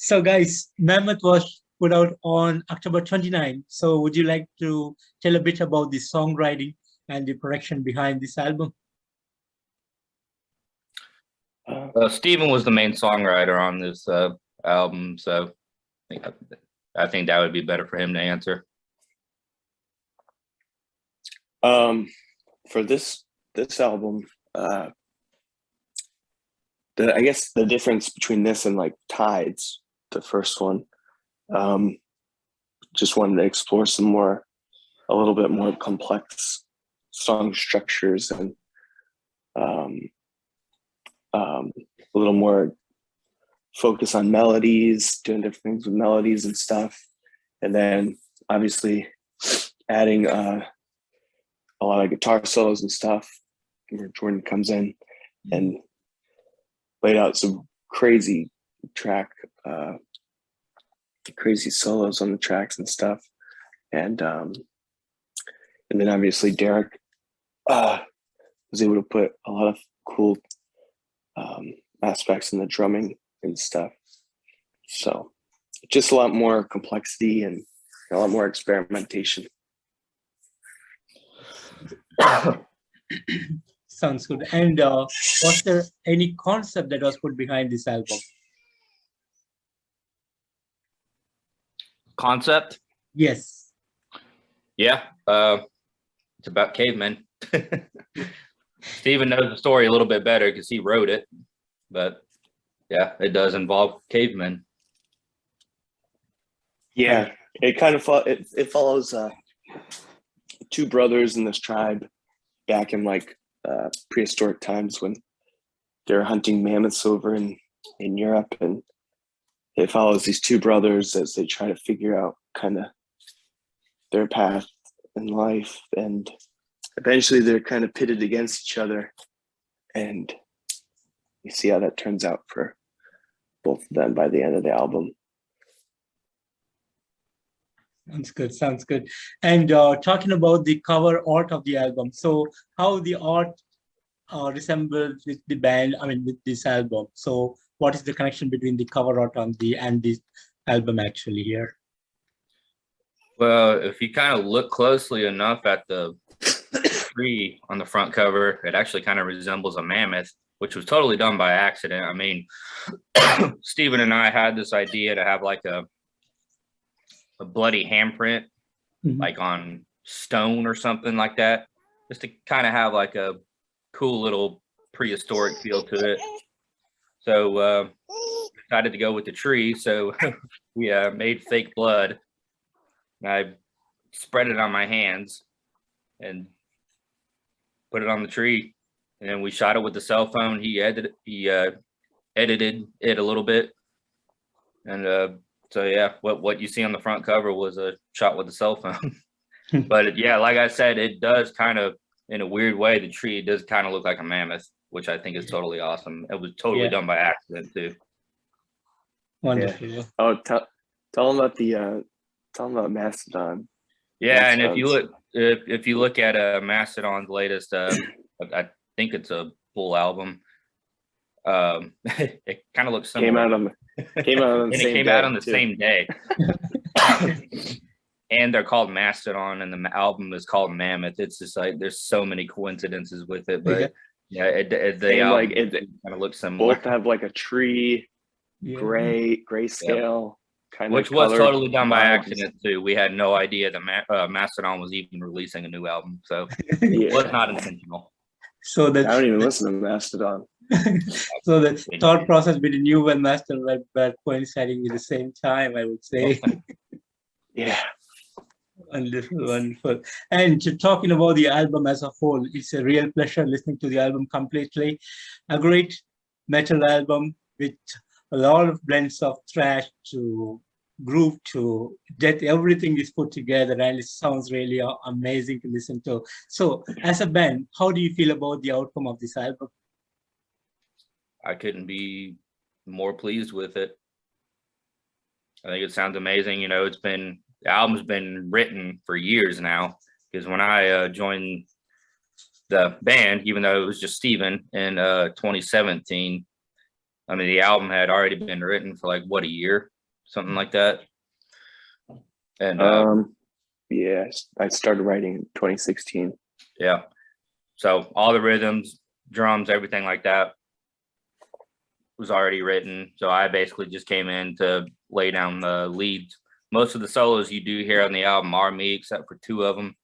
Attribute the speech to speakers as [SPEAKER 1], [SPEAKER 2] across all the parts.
[SPEAKER 1] So, guys, Mammoth was put out on October 29. So, would you like to tell a bit about the songwriting and the production behind this album?
[SPEAKER 2] Steven was the main songwriter on this album, so I think that would be better for him to answer.
[SPEAKER 3] For this album, I guess the difference between this and like Tides, the first one, just wanted to explore a little bit more complex song structures and a little more focus on melodies, doing different things with melodies and stuff. And then obviously adding a lot of guitar solos and stuff where Jordan comes in and laid out some crazy solos on the tracks and stuff. And then obviously Derek was able to put a lot of cool aspects in the drumming and stuff. So just a lot more complexity and a lot more experimentation.
[SPEAKER 1] Sounds good. And was there any concept that was put behind this album?
[SPEAKER 2] Concept?
[SPEAKER 1] Yes.
[SPEAKER 2] Yeah, it's about cavemen. Steven knows the story a little bit better because he wrote it, but yeah, it does involve cavemen.
[SPEAKER 3] Yeah, it kind of it follows two brothers in this tribe back in like prehistoric times when they're hunting mammoths over in Europe, and it follows these two brothers as they try to figure out kind of their path in life, and eventually they're kind of pitted against each other, and you see how that turns out for both of them by the end of the album.
[SPEAKER 1] Sounds good. Sounds good. And talking about the cover art of the album, so how the art resembles with the band, I mean, with this album. So what is the connection between the cover art on and this album actually here?
[SPEAKER 2] Well, if you kind of look closely enough at the tree on the front cover, it actually kind of resembles a mammoth, which was totally done by accident. I mean, Steven and I had this idea to have like a bloody handprint, like on stone or something like that, just to kind of have like a cool little prehistoric feel to it. So decided to go with the tree. So we made fake blood. And I spread it on my hands and put it on the tree. And then we shot it with the cell phone. He edited it a little bit. And so yeah, what you see on the front cover was a shot with the cell phone. But yeah, like I said, it does kind of, in a weird way, the tree does kind of look like a mammoth, which I think is totally awesome. It was totally done by accident too.
[SPEAKER 1] Wonderful.
[SPEAKER 3] Yeah. Oh, tell them about Mastodon.
[SPEAKER 2] Yeah, and if you look at Mastodon's latest, I think it's a full album. It kind of looks similar.
[SPEAKER 3] Came out on the
[SPEAKER 2] same day. And they're called Mastodon, and the album is called Mammoth. It's just like there's so many coincidences with it, but the album kind of looks similar.
[SPEAKER 3] Both have like a tree, grayscale kind
[SPEAKER 2] which
[SPEAKER 3] of,
[SPEAKER 2] was totally done by accident too. We had no idea that Mastodon was even releasing a new album, so it was not intentional.
[SPEAKER 1] So
[SPEAKER 3] I don't even listen to Mastodon.
[SPEAKER 1] So the thought process between you and Mastodon were coinciding at the same time, I would say.
[SPEAKER 3] Yeah.
[SPEAKER 1] Wonderful. And talking about the album as a whole, it's a real pleasure listening to the album completely. A great metal album with a lot of blends of thrash to groove to death. Everything is put together and it sounds really amazing to listen to. So as a band, how do you feel about the outcome of this album?
[SPEAKER 2] I couldn't be more pleased with it. I think it sounds amazing. You know, the album's been written for years now, because when I joined the band, even though it was just Steven in 2017, I mean, the album had already been written for like what, a year, something like that. And
[SPEAKER 3] yeah, I started writing in 2016.
[SPEAKER 2] yeah, so all the rhythms, drums, everything like that was already written. So I basically just came in to lay down the leads. Most of the solos you do hear on the album are me, except for two of them.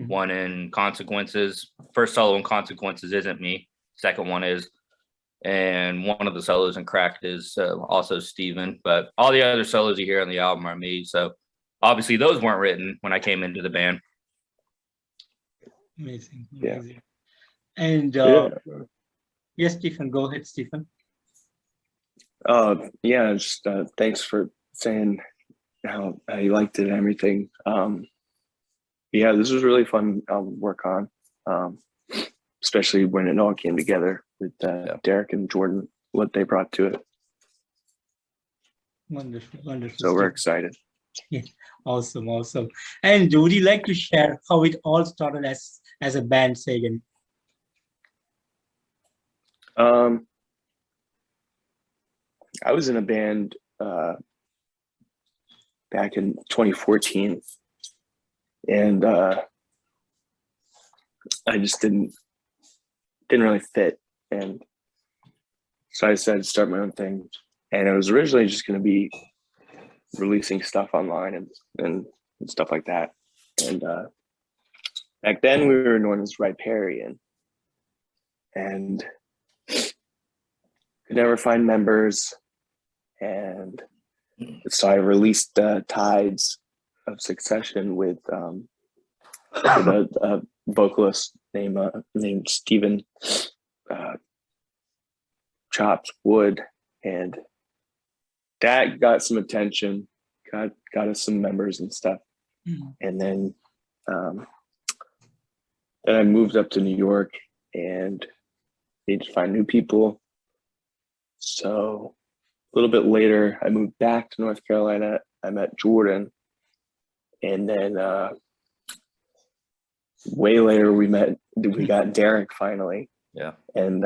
[SPEAKER 2] One in Consequences. First solo in Consequences isn't me. Second one is. And one of the solos in Cracked is also Steven. But all the other solos you hear on the album are me. So obviously those weren't written when I came into the band.
[SPEAKER 1] Amazing.
[SPEAKER 3] Yeah.
[SPEAKER 1] And yes, Stephen, go ahead, Stephen.
[SPEAKER 3] Yeah, just thanks for saying how you liked it and everything. Yeah, this was really fun to work on, especially when it all came together with Derek and Jordan, what they brought to it.
[SPEAKER 1] Wonderful, wonderful.
[SPEAKER 3] So we're excited.
[SPEAKER 1] Yeah, awesome. And would you like to share how it all started as a band, Sagen?
[SPEAKER 3] I was in a band back in 2014, and I just didn't really fit, and so I decided to start my own thing. And it was originally just going to be releasing stuff online and stuff like that. And back then we were known as Riparian, and could never find members. And so I released Tides of Succession with a vocalist named Steven Chops Wood, and that got some attention, got us some members and stuff. And then I moved up to New York and needed to find new people. So a little bit later, I moved back to North Carolina. I met Jordan, and then way later we got Derek finally.
[SPEAKER 2] Yeah.
[SPEAKER 3] And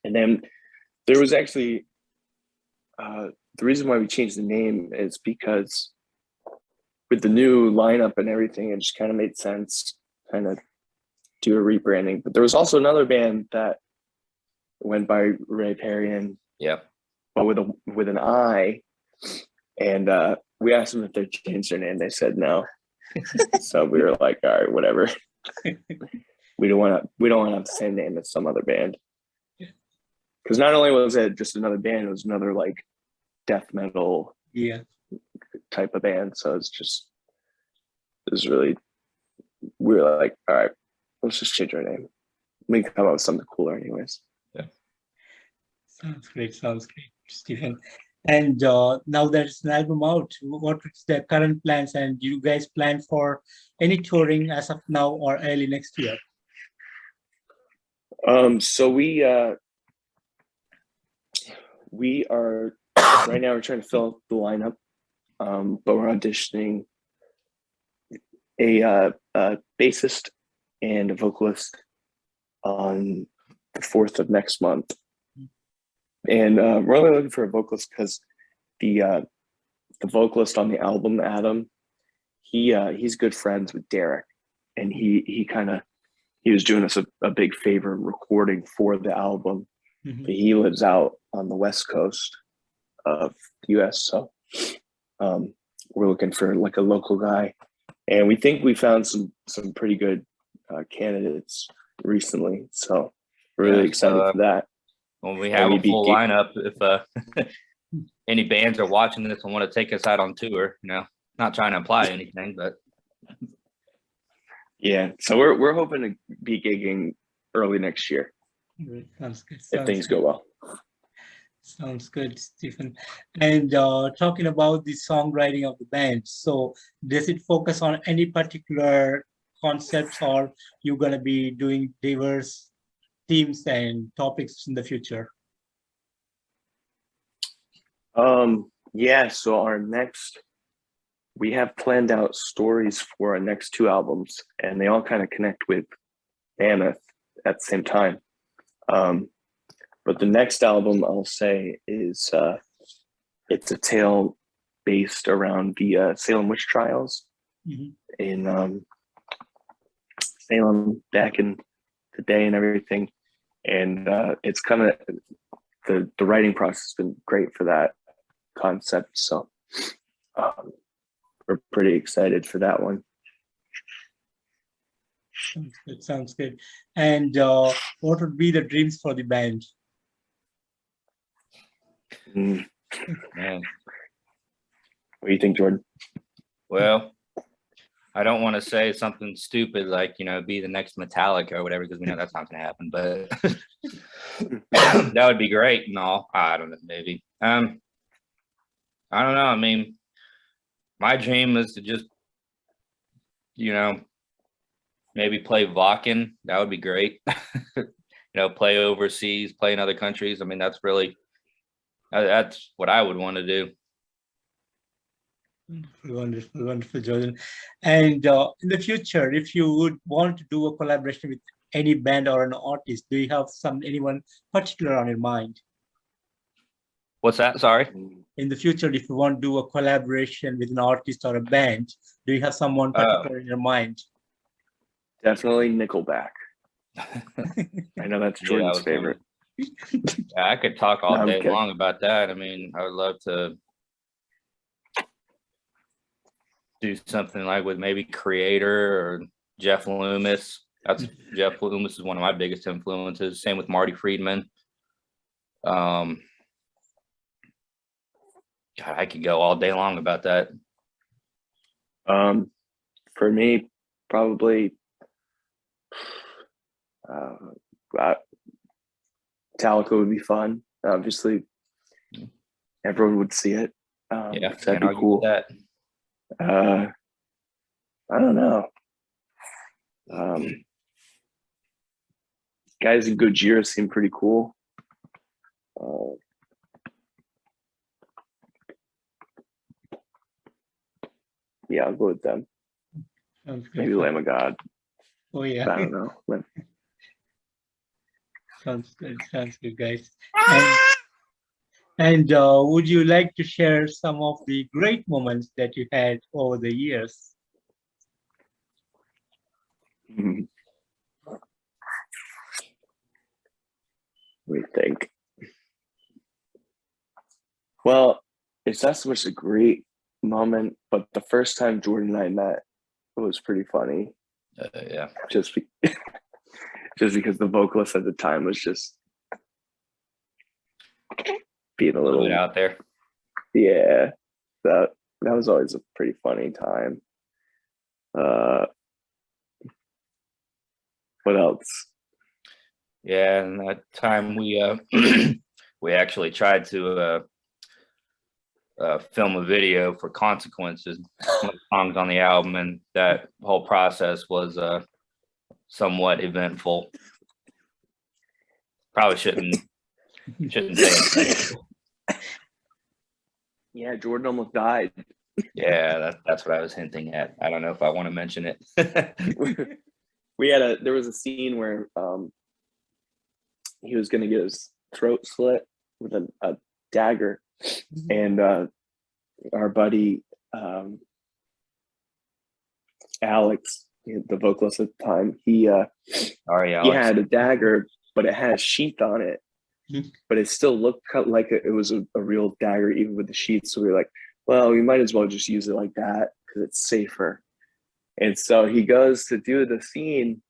[SPEAKER 3] and then there was actually the reason why we changed the name is because with the new lineup and everything, it just kind of made sense, kind of do a rebranding. But there was also another band that went by Riparian.
[SPEAKER 2] Yeah.
[SPEAKER 3] But with an I, and we asked them if they changed their name. They said no. So we were like, all right, whatever. We don't want to have the same name as some other band. Because not only was it just another band, it was another like death metal type of band. So it was really, we were like, all right, let's just change our name. We can come up with something cooler anyways.
[SPEAKER 1] Yeah. Sounds great, Stephen. And now there's an album out. What is the current plans, and do you guys plan for any touring as of now or early next year?
[SPEAKER 3] So we are right now we're trying to fill out the lineup, but we're auditioning a bassist and a vocalist on the 4th of next month. And we're only looking for a vocalist because the vocalist on the album, Adam, he's good friends with Derek, and he was doing us a big favor recording for the album. But he lives out on the West Coast of the US, so we're looking for like a local guy, and we think we found some pretty good candidates recently, so we're really excited for that.
[SPEAKER 2] When we have a full lineup, if any bands are watching this and want to take us out on tour, not trying to imply anything, but
[SPEAKER 3] yeah, so we're hoping to be gigging early next year.
[SPEAKER 1] Sounds good.
[SPEAKER 3] If things go well.
[SPEAKER 1] Sounds good, Stephen. And talking about the songwriting of the band, so does it focus on any particular concepts, or you're going to be doing diverse themes and topics in the future?
[SPEAKER 3] Yeah, so we have planned out stories for our next 2 albums, and they all kind of connect with Mammoth at the same time. But the next album I'll say is it's a tale based around the Salem witch trials in Salem back in the day and everything. And it's kind of the writing process has been great for that concept. So we're pretty excited for that one.
[SPEAKER 1] It sounds good. And what would be the dreams for the band?
[SPEAKER 2] Man.
[SPEAKER 3] What do you think, Jordan?
[SPEAKER 2] Well, I don't want to say something stupid like, you know, be the next Metallica or whatever, because we know that's not going to happen, but that would be great and all. I don't know, maybe. I don't know. I mean, my dream is to just, you know, maybe play Vakken. That would be great. You know, play overseas, play in other countries. I mean, that's what I would want to do.
[SPEAKER 1] Wonderful, wonderful, Jordan. And in the future, if you would want to do a collaboration with any band or an artist, do you have anyone particular on your mind?
[SPEAKER 2] What's that? Sorry.
[SPEAKER 1] In the future, if you want to do a collaboration with an artist or a band, do you have someone particular in your mind?
[SPEAKER 3] Definitely Nickelback. I know that's Jordan's favorite.
[SPEAKER 2] Yeah, I could talk all day long about that. I mean, I would love to do something like with maybe Creator or Jeff Loomis. Jeff Loomis is one of my biggest influences. Same with Marty Friedman. God, I could go all day long about that.
[SPEAKER 3] For me, probably Metallica would be fun. Obviously, everyone would see it.
[SPEAKER 2] Yeah,
[SPEAKER 3] that'd be cool.
[SPEAKER 2] That.
[SPEAKER 3] I don't know. Guys in Gojira seem pretty cool. Yeah, I'll go with them. Maybe Lamb of God.
[SPEAKER 1] Oh yeah.
[SPEAKER 3] I don't know.
[SPEAKER 1] Sounds good, guys. And would you like to share some of the great moments that you had over the years?
[SPEAKER 3] We think. Well, it's not so much a great moment, but the first time Jordan and I met, it was pretty funny.
[SPEAKER 2] Yeah.
[SPEAKER 3] Just because the vocalist at the time was just being a little
[SPEAKER 2] out there.
[SPEAKER 3] Yeah, that was always a pretty funny time. What else?
[SPEAKER 2] Yeah, and that time we we actually tried to film a video for Consequences, one of the songs on the album, and that whole process was somewhat eventful. Probably shouldn't say it.
[SPEAKER 3] Yeah, Jordan almost died.
[SPEAKER 2] Yeah, that's what I was hinting at. I don't know if I want to mention it.
[SPEAKER 3] There was a scene where he was going to get his throat slit with a dagger, and our buddy Alex, the vocalist at the time, he had a dagger, but it had a sheath on it. But it still looked like it was a real dagger, even with the sheath. So we were like, well, we might as well just use it like that because it's safer. And so he goes to do the scene,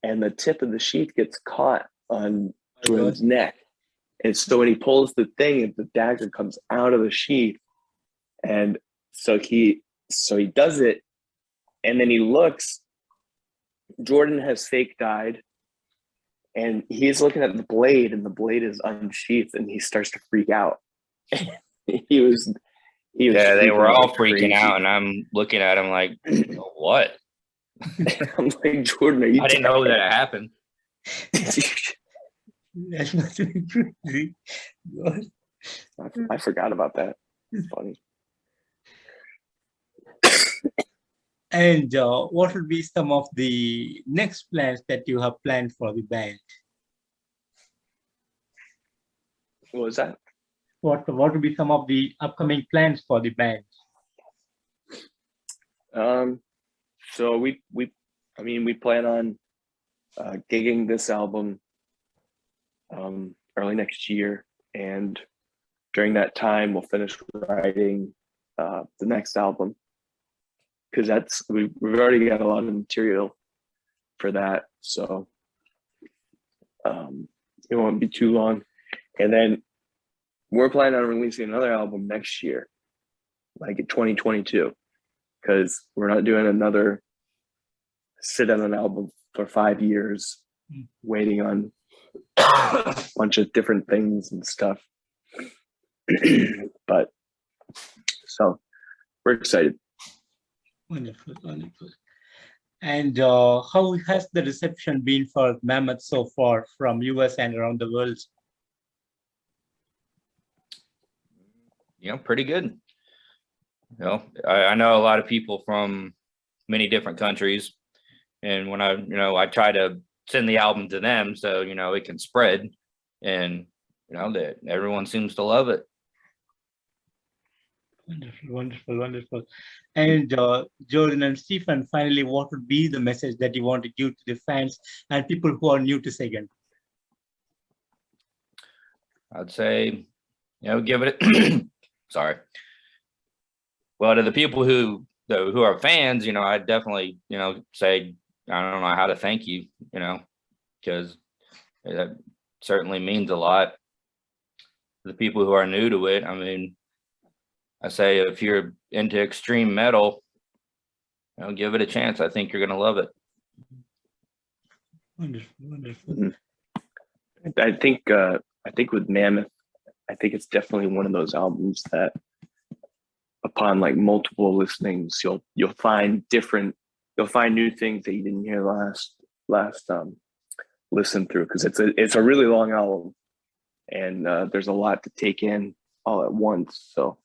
[SPEAKER 3] and the tip of the sheath gets caught on Jordan's neck. And so when he pulls the thing, the dagger comes out of the sheath. And so he does it, and then he looks. Jordan has fake died, and he's looking at the blade, and the blade is unsheathed, and he starts to freak out. he was
[SPEAKER 2] yeah, they were all freaking out, and I'm looking at him like, what?
[SPEAKER 3] I'm like, Jordan, are you
[SPEAKER 2] I didn't know that happened.
[SPEAKER 1] That's not crazy.
[SPEAKER 3] I forgot about that. It's funny.
[SPEAKER 1] And what will be some of the next plans that you have planned for the band?
[SPEAKER 3] What was that?
[SPEAKER 1] What would be some of the upcoming plans for the band?
[SPEAKER 3] So we plan on gigging this album early next year, and during that time we'll finish writing the next album, because we've already got a lot of material for that, so it won't be too long. And then we're planning on releasing another album next year, like in 2022, because we're not doing another sit on an album for 5 years waiting on a bunch of different things and stuff. But so we're excited.
[SPEAKER 1] Wonderful, wonderful. And how has the reception been for Mammoth so far from US and around the world?
[SPEAKER 2] Pretty good. I know a lot of people from many different countries, and when I try to send the album to them so it can spread, and that everyone seems to love it.
[SPEAKER 1] Wonderful, wonderful, wonderful. And Jordan and Stephen, finally, what would be the message that you want to give to the fans and people who are new to Sagen?
[SPEAKER 2] I'd say, give it. Sorry. Well, to the people who are fans, I definitely, say I don't know how to thank you, because that certainly means a lot. The people who are new to it, I say if you're into extreme metal, give it a chance. I think you're going to love it.
[SPEAKER 1] Wonderful, wonderful.
[SPEAKER 3] I think with Mammoth, I think it's definitely one of those albums that upon like multiple listenings, you'll find new things that you didn't hear last listen through, because it's a really long album, and there's a lot to take in all at once. So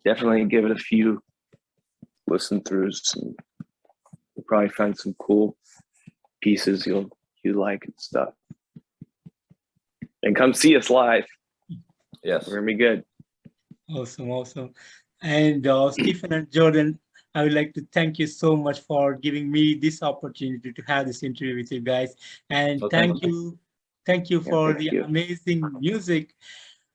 [SPEAKER 3] definitely give it a few listen throughs, and you'll probably find some cool pieces you like and stuff. And come see us live.
[SPEAKER 2] Yes,
[SPEAKER 3] We're gonna be good.
[SPEAKER 1] Awesome, awesome. And Stephen and Jordan, I would like to thank you so much for giving me this opportunity to have this interview with you guys. And thank you for the amazing music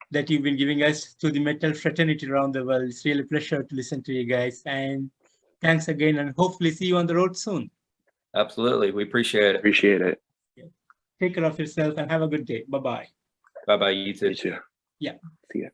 [SPEAKER 1] that you've been giving us to the metal fraternity around the world. It's really a pleasure to listen to you guys. And thanks again, and hopefully see you on the road soon.
[SPEAKER 2] Absolutely. We appreciate it.
[SPEAKER 3] Appreciate it.
[SPEAKER 1] Yeah. Take care of yourself and have a good day. Bye-bye.
[SPEAKER 2] Bye-bye, you too.
[SPEAKER 3] You too.
[SPEAKER 1] Yeah.
[SPEAKER 3] See ya.